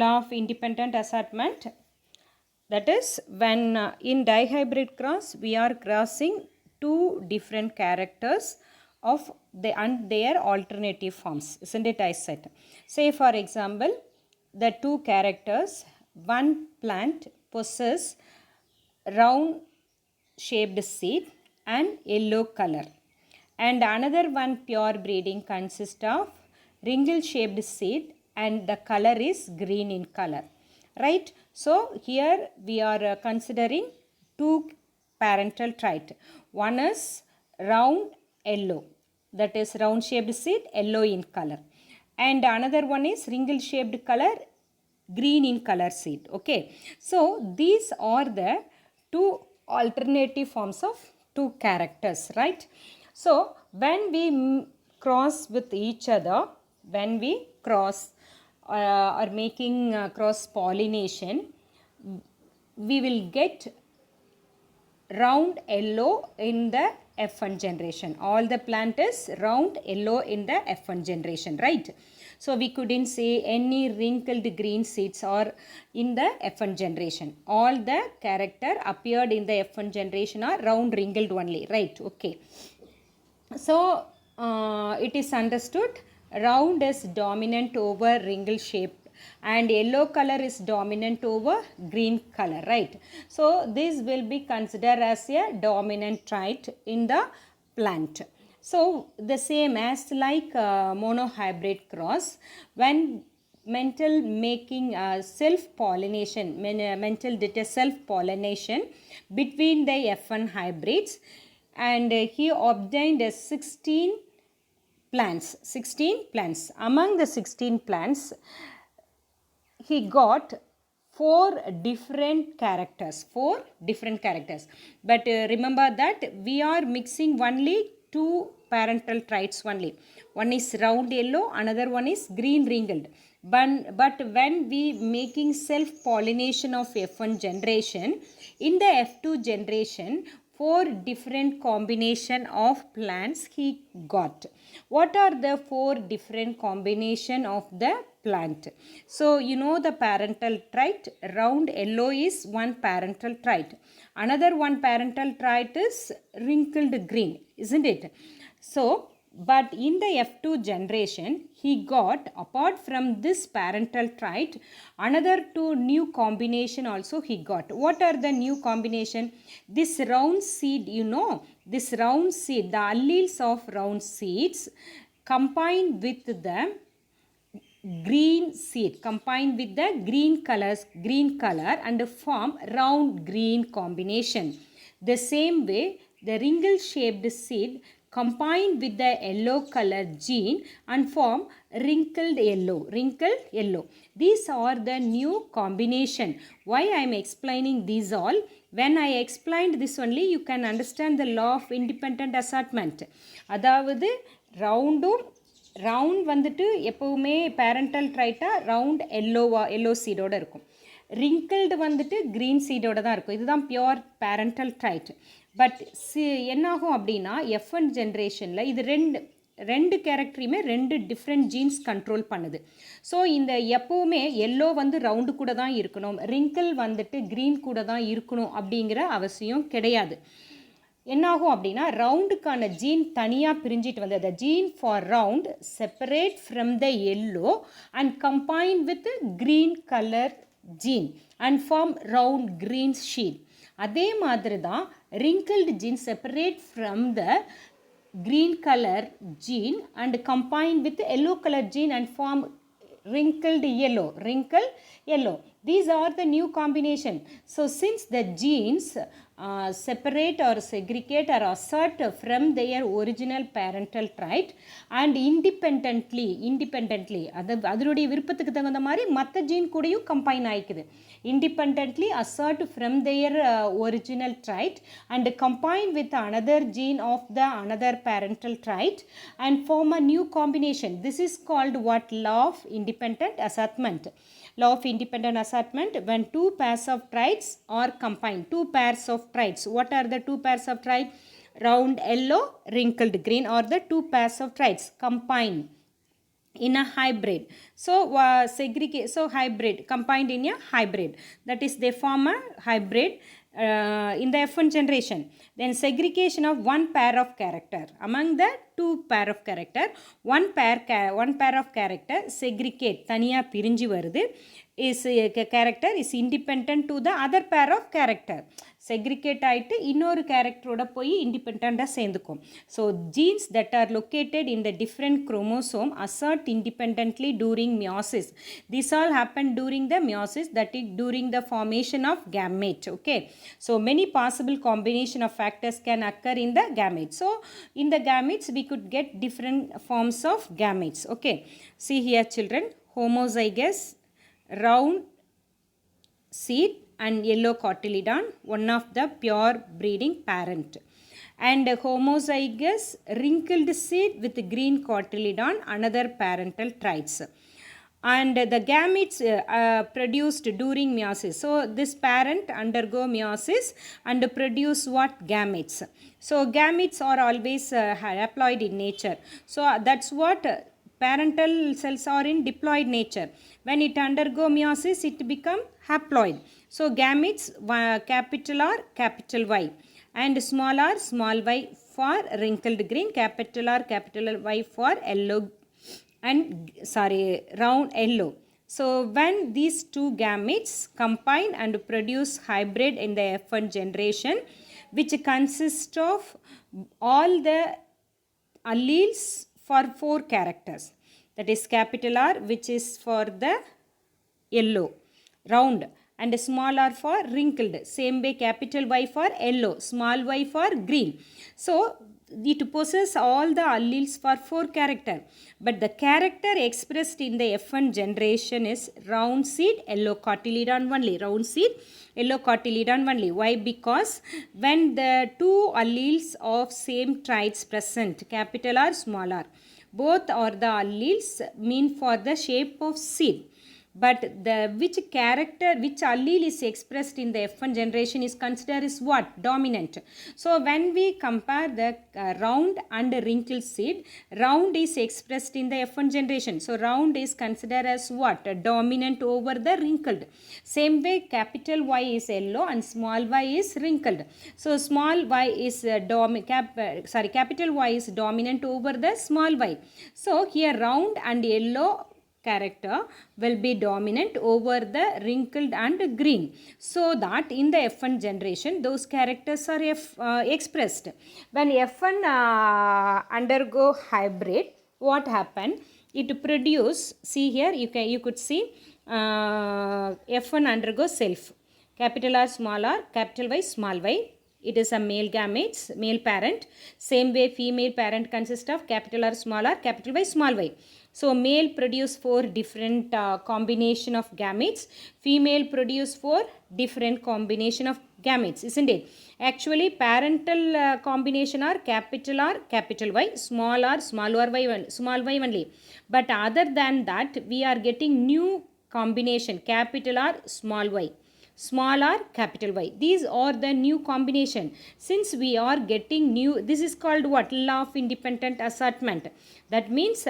law of independent assortment. That is, when in dihybrid cross, we are crossing two different characters of and their alternative forms, isn't it? I said. Say for example, the two characters, one plant possess round shaped seed and yellow color, and another one pure breeding consists of ringle shaped seed and the color is green in color, right? So here we are considering two parental trait. One is round yellow, that is round shaped seed, yellow in color, and another one is ringle shaped color, green in color seed. Okay, so these are the two alternative forms of two characters, right? So when we cross with each other, when we cross or making cross pollination, we will get round yellow in the F1 generation. All the plant is round yellow in the F1 generation, right? So we couldn't say any wrinkled green seeds are in the F1 generation. All the character appeared in the F1 generation are round wrinkled only, right? Okay. So it is understood round is dominant over wringle shaped and yellow color is dominant over green color, right? So this will be considered as a dominant trait in the plant. So the same as like monohybrid cross, when mental making self-pollination, mental did a self-pollination between the F1 hybrids, and he obtained 16 plants. Among the 16 plants, he got four different characters. But remember that we are mixing only two parental traits only. One is round yellow, another one is green wrinkled. But when we making self-pollination of F1 generation, in the F2 generation, four different combination of plants he got. What are the four different combination of the plant? So you know the parental trait, round yellow is one parental trait. Another one parental trait is wrinkled green, isn't it? So but in the F2 generation, he got, apart from this parental trait, another two new combination also he got. What are the new combination? This round seed, you know, this round seed, the alleles of round seeds combined with the green seed, combined with the green color and form round green combination. The same way, the wringle shaped seed combined with the yellow color gene and form wrinkled yellow. These are the new combination. Why I am explaining these all? When I explained this only, you can understand the law of independent assortment. அதாவது round வந்துட்டு எப்போவுமே parental ட்ரைட்டாக round yellow சீடோடு இருக்கும். Wrinkled வந்துட்டு green சீடோடு தான் இருக்கும். இதுதான் pure parental tried. But என்னாகும் அப்படின்னா F1 ஜென்ரேஷனில் இது ரெண்டு கேரக்டரையுமே ரெண்டு டிஃப்ரெண்ட் ஜீன்ஸ் கண்ட்ரோல் பண்ணுது. ஸோ இந்த எப்போவுமே எல்லோ வந்து ரவுண்டு கூட தான் இருக்கணும், ரிங்கிள் வந்துட்டு க்ரீன் கூட தான் இருக்கணும் அப்படிங்கிற அவசியம் கிடையாது. என்னாகும் அப்படின்னா ரவுண்டுக்கான ஜீன் தனியாக பிரிஞ்சிட்டு வந்து the gene for round separate from the yellow and combine with green colour gene and form round green sheet. அதே மாதிரி தான் wrinkled gene separate from the green color gene and combine with yellow color gene and form wrinkled yellow. These are the new combination. So since the genes separate or segregate or assert from their original parental trait and independently அதனுடைய விருப்பத்துக்கு தகுந்த மாதிரி மற்ற gene கூடயும் combine ஆயிக்குது. Independently assert from their original trait and combine with another gene of the another parental trait and form a new combination. This is called what? Law of independent assortment. Law of independent assortment, when two pairs of traits are combined. Two pairs of traits. What are the two pairs of traits? Round yellow, wrinkled green are the two pairs of traits combined. in a hybrid. So segregate, so hybrid combined in a hybrid, that is they form a hybrid in the F1 generation. Then segregation of one pair of character among the two pair of character, one pair of character segregate தனியா பிரிஞ்சு வருது, is character is independent to the other pair of character. Segregate ஆகிட்டு இன்னொரு கேரக்டரோட போய் இண்டிபெண்ட்டாக சேர்ந்துக்கும். So genes that are located in the different chromosome assort independently during meiosis. This all happen during the meiosis, that is during the formation of gamete. Okay, so many possible combination of factors can occur in the gametes. So in the gametes we could get different forms of gametes. Okay, see here children, homozygous round seed and yellow cotyledon, one of the pure breeding parent, and homozygous wrinkled seed with green cotyledon, another parental traits. And the gametes produced during meiosis. So this parent undergo meiosis and produce what? Gametes. So gametes are always haploid in nature. So that's what parental cells are in diploid nature. When it undergo meiosis, it become haploid. So gametes capital R, capital Y, and small r, small y for wrinkled green, capital R, capital Y for yellow and round yellow. So when these two gametes combine and produce hybrid in the F1 generation, which consists of all the alleles for 4 characters, that is capital R, which is for the yellow round, and small r for wrinkled, same way capital Y for yellow, small y for green. So it possesses all the alleles for 4 character, but the character expressed in the F1 generation is round seed, yellow cotyledon only, round seed, yellow cotyledon only. Why? Because when the two alleles of same traits present, capital R, small r, both are the alleles mean for the shape of seed, but the which allele is expressed in the F1 generation is considered as what? Dominant. So when we compare the round and wrinkled seed, round is expressed in the F1 generation. So round is considered as what? Dominant over the wrinkled. Same way capital Y is yellow and small y is wrinkled. So small y is capital Y is dominant over the small y. So here round and yellow character will be dominant over the wrinkled and green, so that in the F1 generation those characters are expressed. When F1 undergo hybrid, what happened? It produce, see here you could see F1 undergo self, capital R, small r, capital Y, small y. It is a male gametes, male parent. Same way female parent consists of capital R, small r, capital Y, small y. So male produce 4 different combination of gametes, female produce 4 different combination of gametes, isn't it? Actually parental combination are capital R, capital Y, small r, small y only. But other than that we are getting new combination, capital R, small y, small r, capital Y. These are the new combination. Since we are getting new, this is called what? Law of independent assortment. That means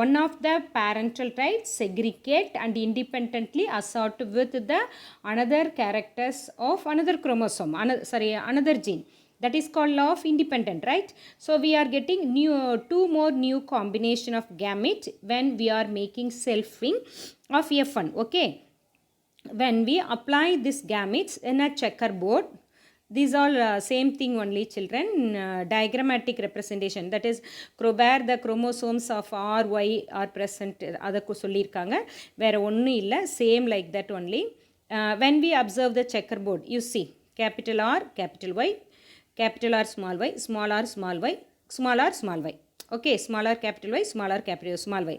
one of the parental traits segregate and independently assort with the another characters of another chromosome, another gene. That is called law of independent, right? So we are getting two more new combination of gamete when we are making selfing of F1. Okay, when we apply this gametes in a checkerboard, these all same thing only children, diagrammatic representation, that is where the chromosomes of R, Y are present, adakku sollirukanga, vera onnu illa, same like that only. When we observe the checkerboard, you see capital R, capital Y, capital R, small y, small r, small y, small r, small y. Okay, small r, capital Y, small r, capital Y, small y.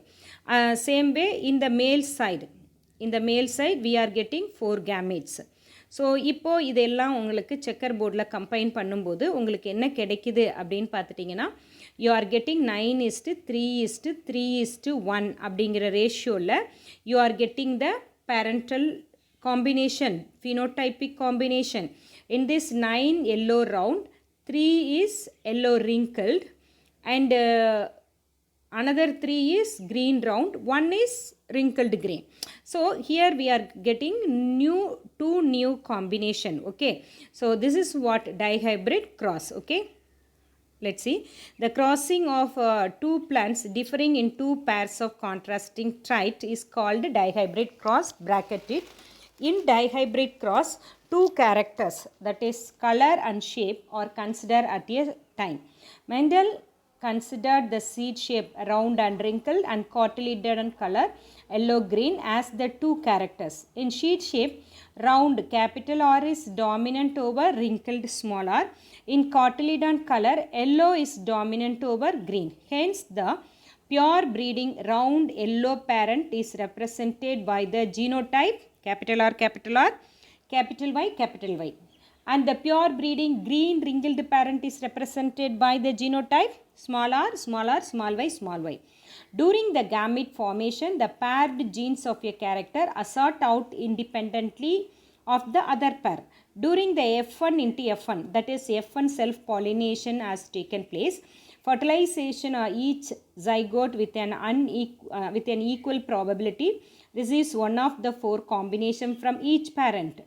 Same way in the male side, we are getting 4 gametes. So இப்போது இதெல்லாம் உங்களுக்கு checker போர்டில் combine பண்ணும்போது உங்களுக்கு என்ன கிடைக்குது அப்படின்னு பார்த்துட்டிங்கன்னா, யூ ஆர் கெட்டிங் 9:3:3:1 அப்படிங்கிற ரேஷியோவில் you are getting the parental combination, phenotypic combination. In this 9 yellow round, 3 is yellow wrinkled, and another 3 is green round, 1 is wrinkled green. So here we are getting two new combination. Okay, so this is what dihybrid cross. Okay, let's see. The crossing of two plants differing in two pairs of contrasting trait is called dihybrid cross. Bracket it. In dihybrid cross, two characters, that is color and shape, are considered at a time. Mendel considered the seed shape round and wrinkled and cotyledon color yellow green as the two characters. In seed shape, round capital R is dominant over wrinkled small r. In cotyledon color, yellow is dominant over green. Hence, the pure breeding round yellow parent is represented by the genotype capital R, capital Y, capital Y. And the pure breeding green wrinkled parent is represented by the genotype small r, small y, small y. During the gamete formation, the paired genes of a character assort out independently of the other pair. During the F1 into F1, that is F1 self-pollination has taken place, fertilization of each zygote with an equal probability receives one of the four combination from each parent.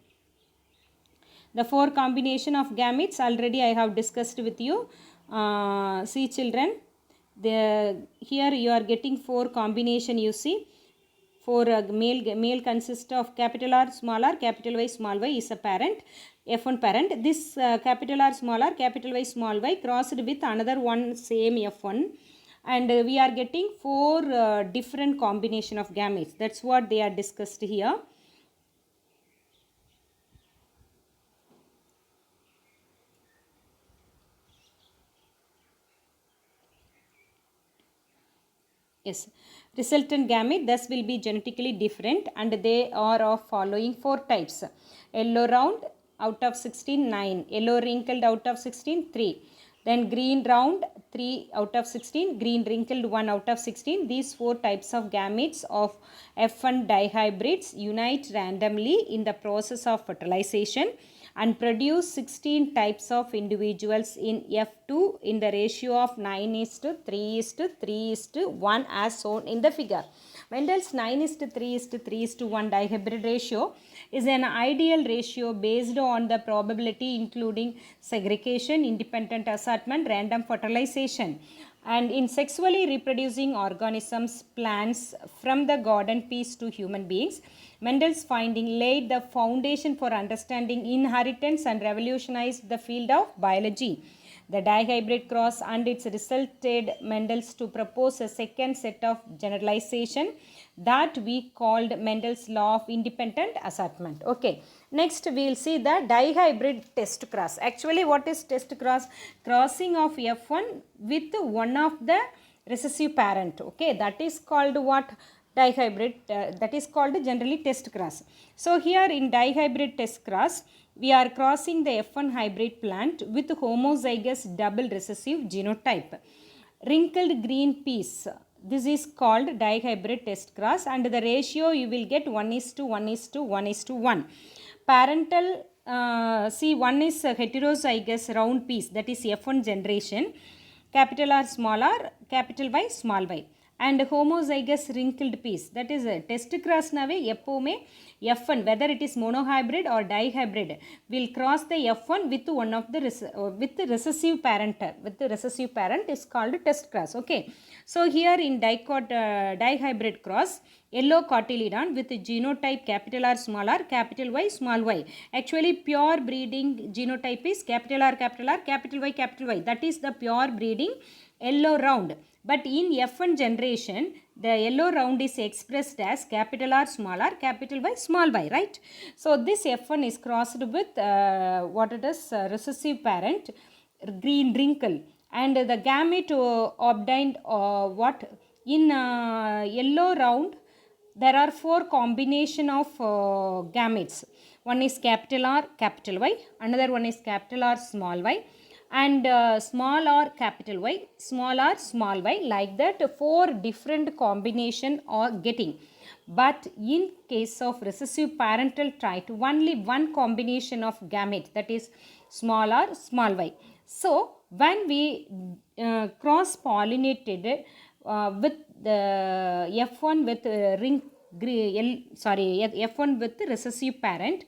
The four combination of gametes already I have discussed with you. See children, here you are getting four combination. You see, for male consists of capital R, capital Y, small y is a parent, F1 parent. This capital R, capital Y, small y crossed with another one same F1, and we are getting four different combination of gametes. That's what they are discussed here. Yes, resultant gamete thus will be genetically different, and they are of following four types. Yellow round out of 16, 9. Yellow wrinkled out of 16, 3. Then green round 3 out of 16, green wrinkled 1 out of 16. These four types of gametes of F1 dihybrids unite randomly in the process of fertilization and produce 16 types of individuals in F2 in the ratio of 9:3:3:1 as shown in the figure. Mendel's 9:3:3:1 dihybrid ratio is an ideal ratio based on the probability including segregation, independent assortment, random fertilization. And in sexually reproducing organisms, plants, from the garden peas to human beings, Mendel's finding laid the foundation for understanding inheritance and revolutionized the field of biology. The dihybrid cross and its resulted Mendel's to propose a second set of generalization that we called Mendel's law of independent assortment. Okay, next we will see the dihybrid test cross. Actually, what is test cross? Crossing of F1 with one of the recessive parent. Okay, that is called what? Dihybrid, that is called generally test cross. So here in dihybrid test cross, we are crossing the F1 hybrid plant with homozygous double recessive genotype. Wrinkled green peas, this is called dihybrid test cross, and the ratio you will get 1:1:1:1. Parental, see, one is heterozygous round peas, that is F1 generation, capital R, small r, capital Y, small y. And homozygous wrinkled peas, that is a test cross nave எப்போவுமே F1, whether it is monohybrid or dihybrid, will cross the F1 with one of the with the recessive parent. With the recessive parent is called test cross. Okay, so here in dihybrid cross, yellow cotyledon with genotype capital R, capital Y, small y. Actually, pure breeding genotype is capital R, capital Y, capital Y. That is the pure breeding yellow round. But in F1 generation, the yellow round is expressed as capital R, capital Y, small y, right? So this F1 is crossed with what it is, recessive parent, green wrinkle, and the gamete obtained what? In yellow round, there are four combination of gametes. One is capital R, capital Y, another one is capital R, small y, and small r, capital Y, small r, small y. Like that, four different combination are getting. But in case of recessive parental trait, only one combination of gamete, that is small r, small y. So when we cross pollinated with the F1 with F1 with recessive parent,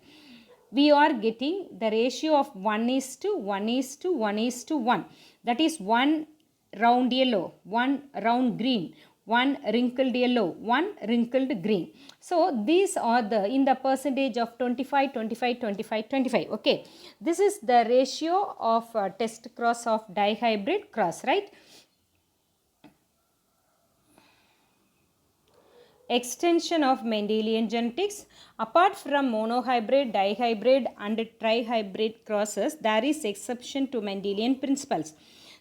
we are getting the ratio of 1 is to 1 is to 1 is to 1. That is 1 round yellow, 1 round green, 1 wrinkled yellow, 1 wrinkled green. So these are the in the percentage of 25, 25, 25, 25. Okay, this is the ratio of test cross of dihybrid cross, right? Extension of Mendelian genetics. Apart from monohybrid, dihybrid and trihybrid crosses, there is exception to Mendelian principles.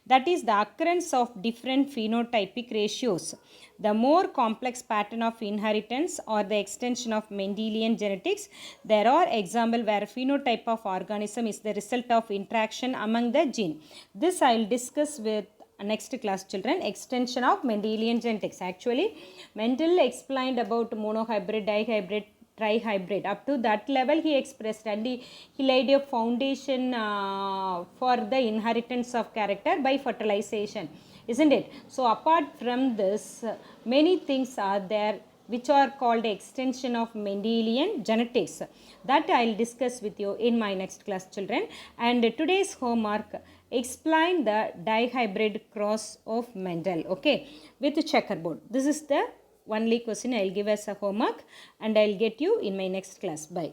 That is the occurrence of different phenotypic ratios. The more complex pattern of inheritance or the extension of Mendelian genetics, there are examples where phenotype of organism is the result of interaction among the gene. This I will discuss with next class, children. Extension of Mendelian genetics. Actually, Mendel explained about monohybrid, dihybrid, trihybrid. Up to that level he expressed, and he laid a foundation for the inheritance of character by fertilization, isn't it? So apart from this, many things are there which are called extension of Mendelian genetics, that I will discuss with you in my next class, children. And today's homework, explain the dihybrid cross of Mendel, okay, with checkerboard. This is the only question I will give as a homework, and I will get you in my next class. Bye.